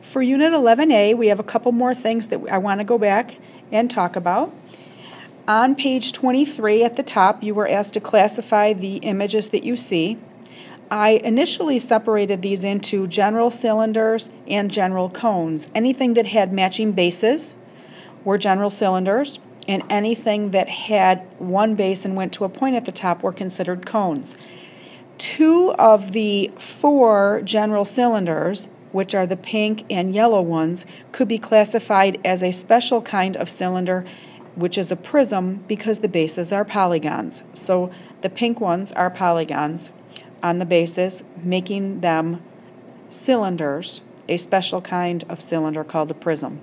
For Unit 11A, we have a couple more things that I want to go back and talk about. On page 23 at the top, you were asked to classify the images that you see. I initially separated these into general cylinders and general cones. Anything that had matching bases were general cylinders, and anything that had one base and went to a point at the top were considered cones. Two of the four general cylinders, which are the pink and yellow ones, could be classified as a special kind of cylinder, which is a prism, because the bases are polygons. So the pink ones are polygons on the bases, making them cylinders, a special kind of cylinder called a prism.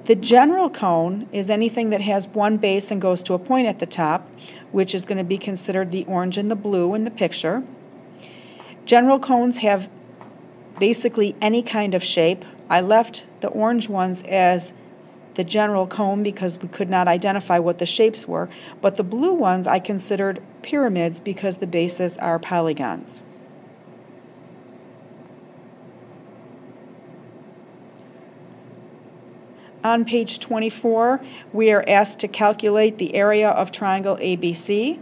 The general cone is anything that has one base and goes to a point at the top, which is going to be considered the orange and the blue in the picture. General cones have basically any kind of shape. I left the orange ones as the general cone because we could not identify what the shapes were, but the blue ones I considered pyramids because the bases are polygons. On page 24, we are asked to calculate the area of triangle ABC.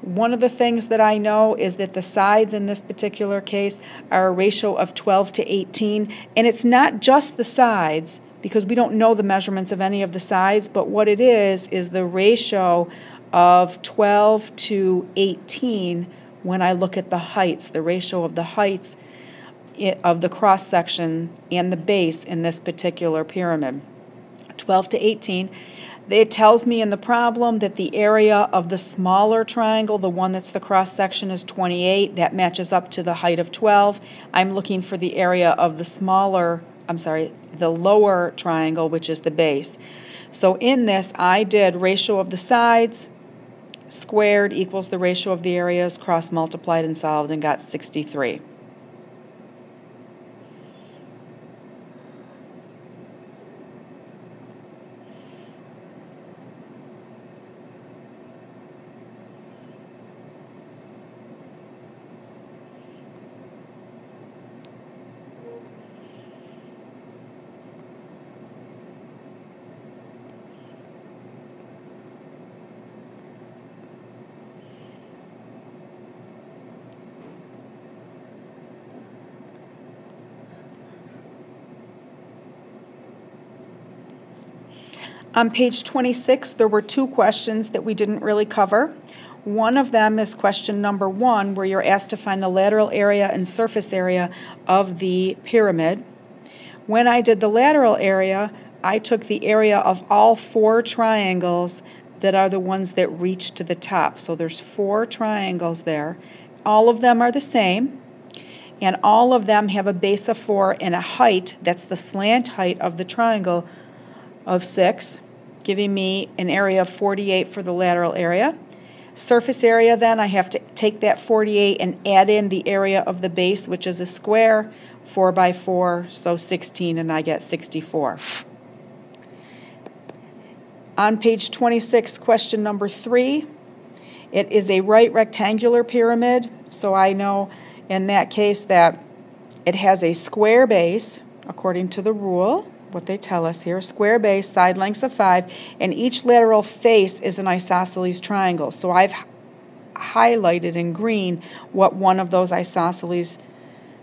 One of the things that I know is that the sides in this particular case are a ratio of 12 to 18, and it's not just the sides because we don't know the measurements of any of the sides, but what it is the ratio of 12 to 18 when I look at the heights, the ratio of the heights of the cross section and the base in this particular pyramid. 12 to 18. It tells me in the problem that the area of the smaller triangle, the one that's the cross section, is 28. That matches up to the height of 12. I'm looking for the area of the lower triangle, which is the base. So in this, I did ratio of the sides squared equals the ratio of the areas, cross multiplied and solved, and got 63. On page 26, there were two questions that we didn't really cover. One of them is question number 1, where you're asked to find the lateral area and surface area of the pyramid. When I did the lateral area, I took the area of all four triangles that are the ones that reach to the top. So there's 4 triangles there. All of them are the same, and all of them have a base of 4 and a height, that's the slant height of the triangle, of 6, giving me an area of 48 for the lateral area. Surface area, then, I have to take that 48 and add in the area of the base, which is a square, 4 by 4, so 16, and I get 64. On page 26, question number 3, it is a right rectangular pyramid, so I know in that case that it has a square base, according to the rule, what they tell us here, square base, side lengths of 5, and each lateral face is an isosceles triangle. So I've highlighted in green what one of those isosceles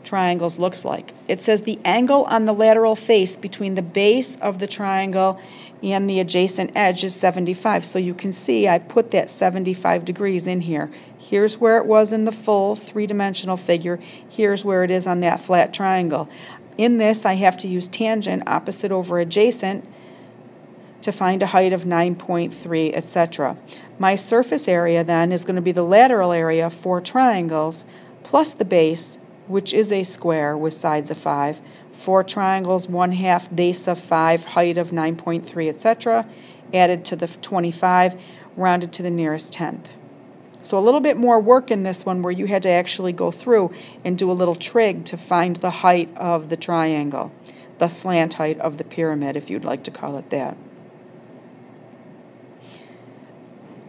triangles looks like. It says the angle on the lateral face between the base of the triangle and the adjacent edge is 75. So you can see I put that 75 degrees in here. Here's where it was in the full three-dimensional figure. Here's where it is on that flat triangle. In this, I have to use tangent, opposite over adjacent, to find a height of 9.3, etc. My surface area, then, is going to be the lateral area, 4 triangles, plus the base, which is a square with sides of 5. 4 triangles, 1/2 base of 5, height of 9.3, etc., added to the 25, rounded to the nearest tenth. So a little bit more work in this one where you had to actually go through and do a little trig to find the height of the triangle, the slant height of the pyramid, if you'd like to call it that.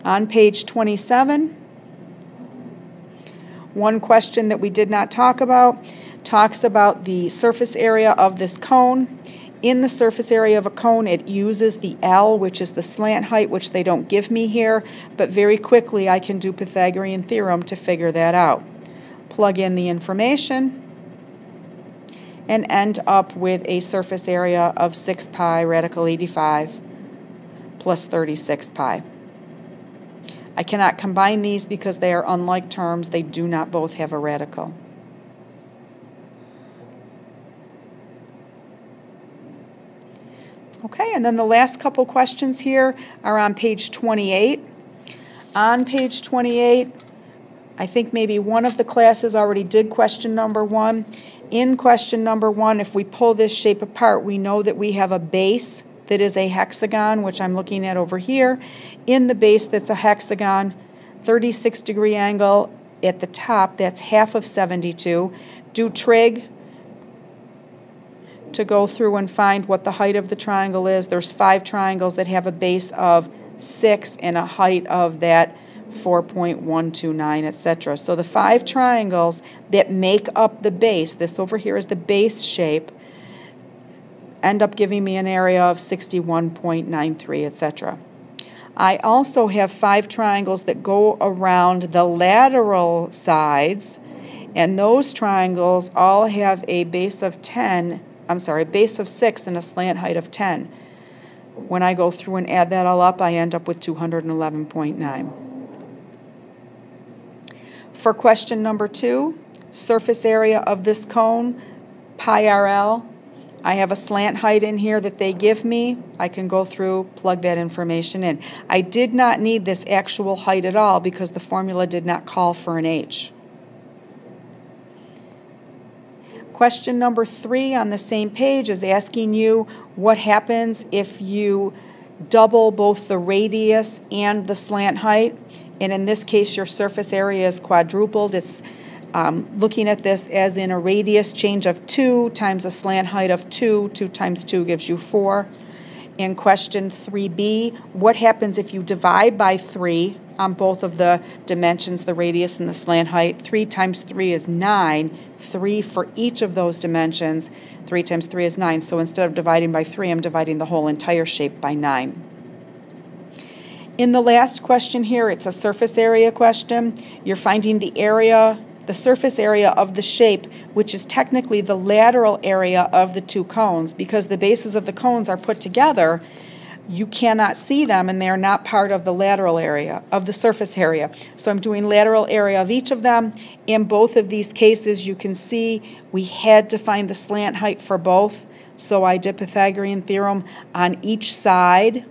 On page 27, one question that we did not talk about, talks about the surface area of this cone. In the surface area of a cone, it uses the L, which is the slant height, which they don't give me here, but very quickly I can do Pythagorean theorem to figure that out. Plug in the information and end up with a surface area of 6 pi radical 85 plus 36 pi. I cannot combine these because they are unlike terms. They do not both have a radical. Okay, and then the last couple questions here are on page 28. On page 28, I think maybe one of the classes already did question number 1. In question number 1, if we pull this shape apart, we know that we have a base that is a hexagon, which I'm looking at over here. In the base that's a hexagon, 36-degree angle at the top, that's half of 72. Do trig to go through and find what the height of the triangle is. There's 5 triangles that have a base of 6 and a height of that 4.129, etc. So the 5 triangles that make up the base, this over here is the base shape, end up giving me an area of 61.93, etc. I also have 5 triangles that go around the lateral sides, and those triangles all have a base of 6 and a slant height of 10. When I go through and add that all up, I end up with 211.9. For question number 2, surface area of this cone, pi RL. I have a slant height in here that they give me. I can go through, plug that information in. I did not need this actual height at all because the formula did not call for an H. Question number 3 on the same page is asking you what happens if you double both the radius and the slant height. And in this case, your surface area is quadrupled. It's looking at this as in a radius change of 2 times a slant height of 2. 2 times 2 gives you 4. In question 3b, what happens if you divide by 3 on both of the dimensions, the radius and the slant height? 3 times 3 is 9. 3 for each of those dimensions. 3 times 3 is 9. So instead of dividing by 3, I'm dividing the whole entire shape by 9. In the last question here, it's a surface area question. You're finding the area, the surface area of the shape, which is technically the lateral area of the 2 cones. Because the bases of the cones are put together, you cannot see them and they are not part of the lateral area, of the surface area. So I'm doing lateral area of each of them. In both of these cases, you can see we had to find the slant height for both. So I did Pythagorean theorem on each side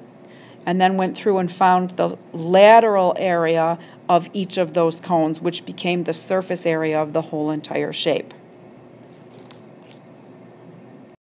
and then went through and found the lateral area of each of those cones, which became the surface area of the whole entire shape.